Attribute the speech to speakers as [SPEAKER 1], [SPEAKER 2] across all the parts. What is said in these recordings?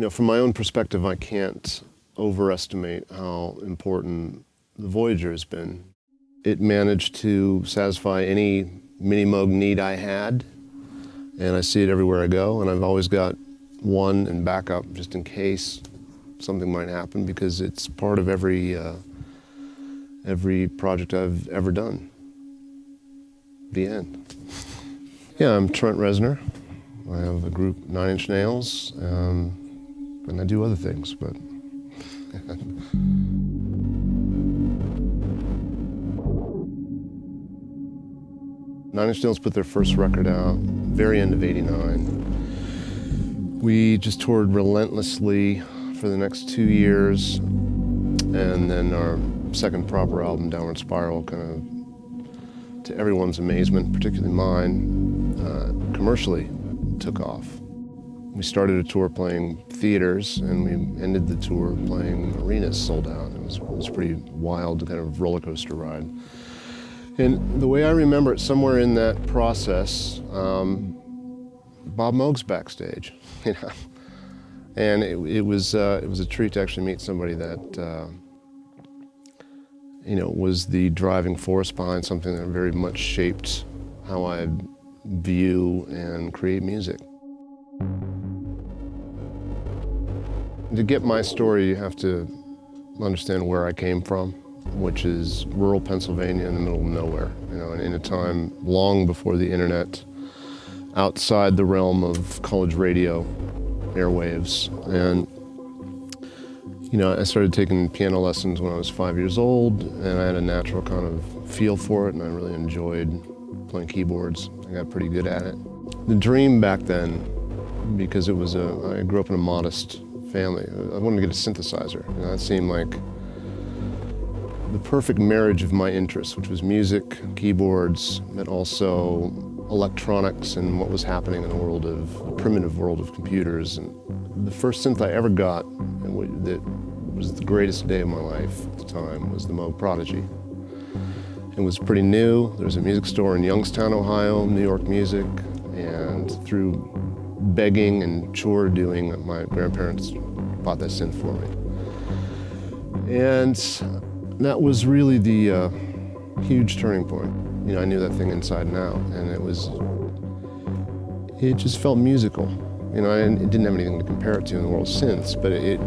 [SPEAKER 1] From my own perspective, I can't overestimate how important the Voyager has been. It managed to satisfy any Mini Moog need I had, and I see it everywhere I go, and I've always got one in backup just in case something might happen, because it's part of every project I've ever done. The end. Yeah, I'm Trent Reznor. I have a group, 9 Inch Nails, and I do other things, but. Nine Inch Nails put their first record out very end of '89. We just toured relentlessly for the next 2 years, and then our second proper album, Downward Spiral, kind of, to everyone's amazement, particularly mine, commercially took off. We started a tour playing theaters, and we ended the tour playing arenas sold out. It was pretty wild, kind of roller coaster ride. And the way I remember it, somewhere in that process, Bob Moog's backstage, and it was a treat to actually meet somebody that was the driving force behind something that very much shaped how I view and create music. To get my story, you have to understand where I came from, which is rural Pennsylvania in the middle of nowhere, and in a time long before the internet, outside the realm of college radio airwaves. And I started taking piano lessons when I was 5 years old, and I had a natural kind of feel for it, and I really enjoyed playing keyboards. I got pretty good at it. The dream back then, because I grew up in a modest family, I wanted to get a synthesizer. That seemed like the perfect marriage of my interests, which was music, keyboards, but also electronics and what was happening in the primitive world of computers. And the first synth I ever got, that was the greatest day of my life at the time, was the Moog Prodigy. It was pretty new. There was a music store in Youngstown, Ohio, New York Music, and through begging and chore doing, my grandparents bought that synth for me. And that was really the huge turning point. I knew that thing inside and out, and it just felt musical. It didn't have anything to compare it to in the world of synths, but it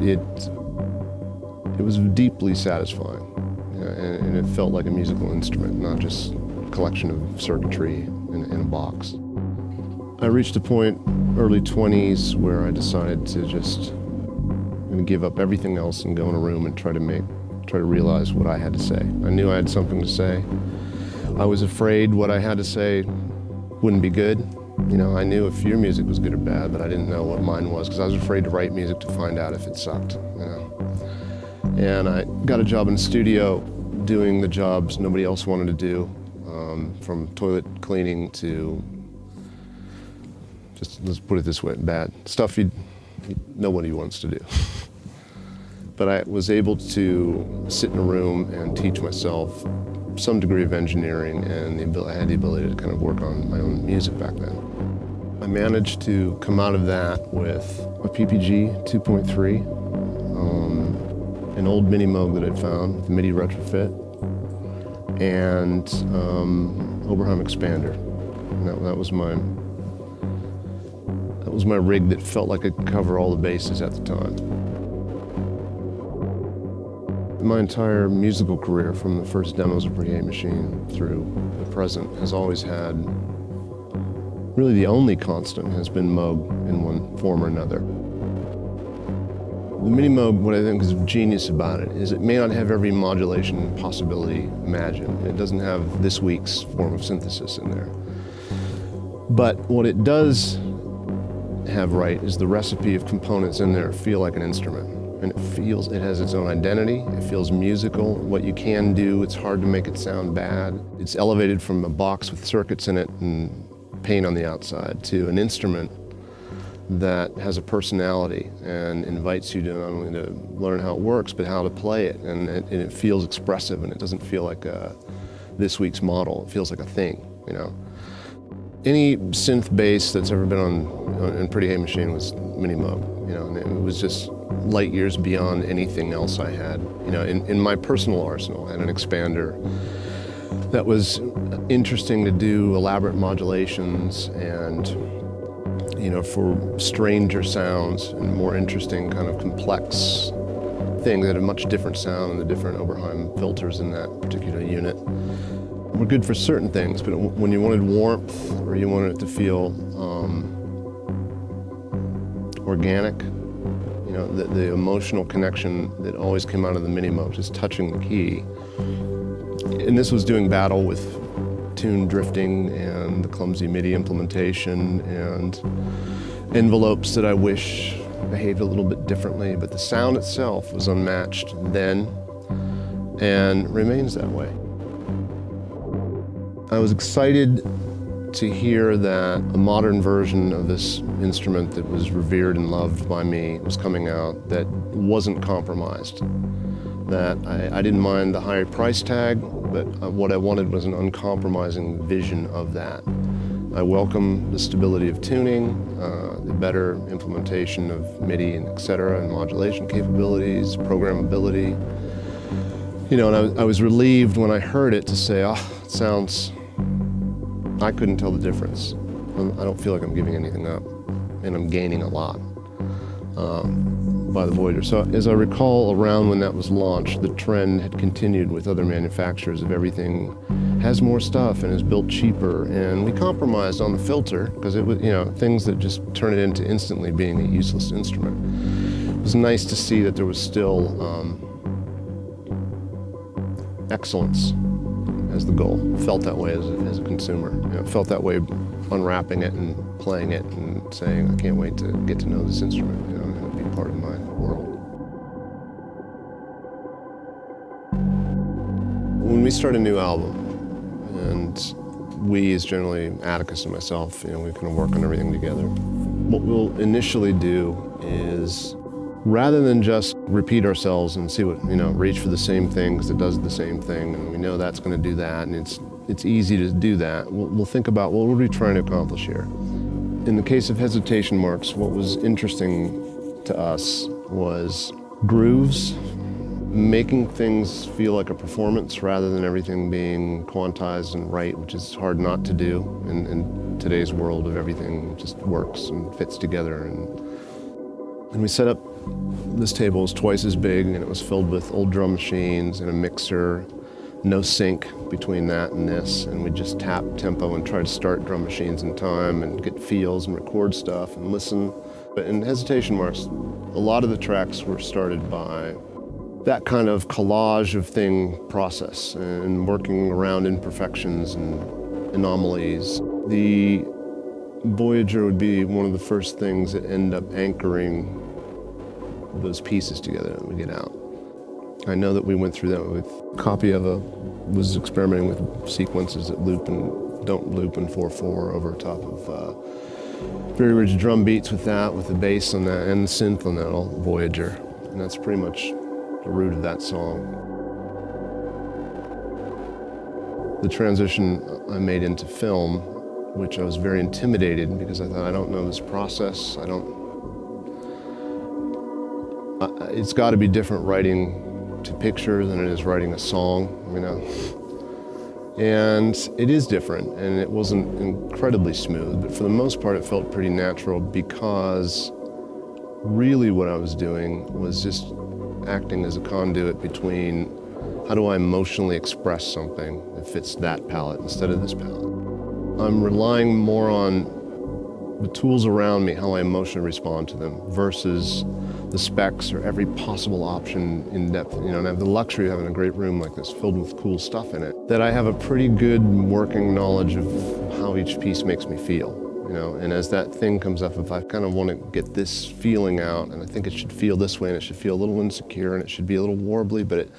[SPEAKER 1] was deeply satisfying, and it felt like a musical instrument, not just a collection of circuitry in a box. I reached a point, early 20s, where I decided to just give up everything else and go in a room and try to realize what I had to say. I knew I had something to say. I was afraid what I had to say wouldn't be good. I knew if your music was good or bad, but I didn't know what mine was, because I was afraid to write music to find out if it sucked. And I got a job in a studio doing the jobs nobody else wanted to do, from toilet cleaning to, just let's put it this way, bad stuff nobody wants to do. But I was able to sit in a room and teach myself some degree of engineering, and I had the ability to kind of work on my own music back then. I managed to come out of that with a PPG 2.3, an old Mini Moog that I'd found with a MIDI retrofit, and Oberheim expander. And that was my rig that felt like it could cover all the bases at the time. My entire musical career, from the first demos of Brigade Machine through the present, has always had, really the only constant has been Moog in one form or another. The Mini Moog, what I think is genius about it is it may not have every modulation possibility imagined. It doesn't have this week's form of synthesis in there. But what it does have right is the recipe of components in there feel like an instrument. And it has its own identity, it feels musical. What you can do, it's hard to make it sound bad. It's elevated from a box with circuits in it and paint on the outside to an instrument that has a personality and invites you to not only to learn how it works, but how to play it. And it feels expressive, and it doesn't feel like this week's model. It feels like a thing, Any synth bass that's ever been on in Pretty Hate Machine was Mini Moog, and it was just light years beyond anything else I had. In my personal arsenal, I had an expander that was interesting to do elaborate modulations and, for stranger sounds and more interesting kind of complex things that had a much different sound than the different Oberheim filters in that particular unit. Were good for certain things, but when you wanted warmth or you wanted it to feel organic, the emotional connection that always came out of the Mini Moog, just touching the key. And this was doing battle with tune drifting and the clumsy MIDI implementation and envelopes that I wish behaved a little bit differently, but the sound itself was unmatched then and remains that way. I was excited to hear that a modern version of this instrument that was revered and loved by me was coming out that wasn't compromised. That I didn't mind the higher price tag, but what I wanted was an uncompromising vision of that. I welcome the stability of tuning, the better implementation of MIDI and et cetera, and modulation capabilities, programmability. And I was relieved when I heard it to say, it sounds, I couldn't tell the difference. I don't feel like I'm giving anything up, and I'm gaining a lot by the Voyager. So as I recall, around when that was launched, the trend had continued with other manufacturers of everything has more stuff and is built cheaper, and we compromised on the filter because it was, things that just turn it into instantly being a useless instrument. It was nice to see that there was still excellence as the goal. Felt that way as a consumer. Felt that way unwrapping it and playing it and saying, I can't wait to get to know this instrument, and be part of my world. When we start a new album, and we is generally Atticus and myself, we kind of work on everything together. What we'll initially do is, rather than just repeat ourselves and see what, reach for the same thing because it does the same thing, and we know that's going to do that, and it's easy to do that. We'll think about, what are we trying to accomplish here? In the case of Hesitation Marks, what was interesting to us was grooves, making things feel like a performance rather than everything being quantized and right, which is hard not to do in today's world of everything just works and fits together. And we set up, this table was twice as big, and it was filled with old drum machines and a mixer, no sync between that and this, and we just tap tempo and try to start drum machines in time and get feels and record stuff and listen. But in Hesitation Marks, a lot of the tracks were started by that kind of collage of thing process and working around imperfections and anomalies. The Voyager would be one of the first things that end up anchoring those pieces together that we get out. I know that we went through that with Copyeva, was experimenting with sequences that loop and don't loop in 4/4 over top of very rich drum beats with that, with the bass on that and the synth on that old Voyager. And that's pretty much the root of that song. The transition I made into film, which I was very intimidated because I thought, I don't know this process. It's got to be different writing to picture than it is writing a song, And it is different, and it wasn't incredibly smooth, but for the most part it felt pretty natural because really what I was doing was just acting as a conduit between how do I emotionally express something that fits that palette instead of this palette. I'm relying more on the tools around me, how I emotionally respond to them, versus the specs or every possible option in depth. And I have the luxury of having a great room like this filled with cool stuff in it, that I have a pretty good working knowledge of how each piece makes me feel. And as that thing comes up, if I kind of want to get this feeling out, and I think it should feel this way, and it should feel a little insecure, and it should be a little warbly, but it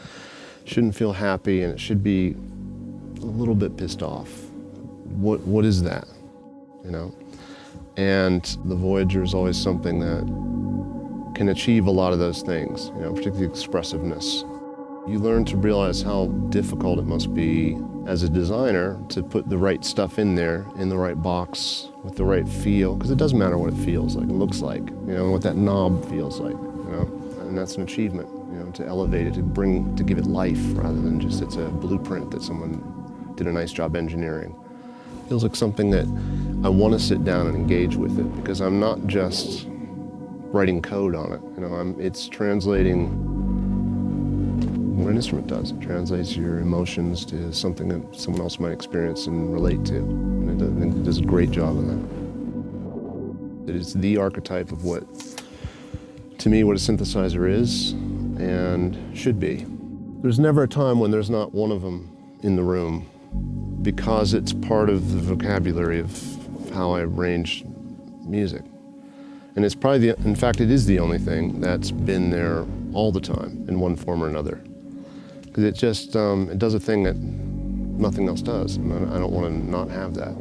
[SPEAKER 1] shouldn't feel happy, and it should be a little bit pissed off. What is that? And the Voyager is always something that can achieve a lot of those things, particularly expressiveness. You learn to realize how difficult it must be as a designer to put the right stuff in there, in the right box, with the right feel, because it doesn't matter what it feels like, it looks like, and what that knob feels like, and that's an achievement, to elevate it, to give it life, rather than just it's a blueprint that someone did a nice job engineering. It feels like something that I want to sit down and engage with it, because I'm not just writing code on it, it's translating what an instrument does. It translates your emotions to something that someone else might experience and relate to. And it does a great job of that. It is the archetype of what, to me, what a synthesizer is and should be. There's never a time when there's not one of them in the room, because it's part of the vocabulary of how I arrange music. And it's probably in fact, it is the only thing that's been there all the time in one form or another. Because it just, it does a thing that nothing else does. And I don't want to not have that,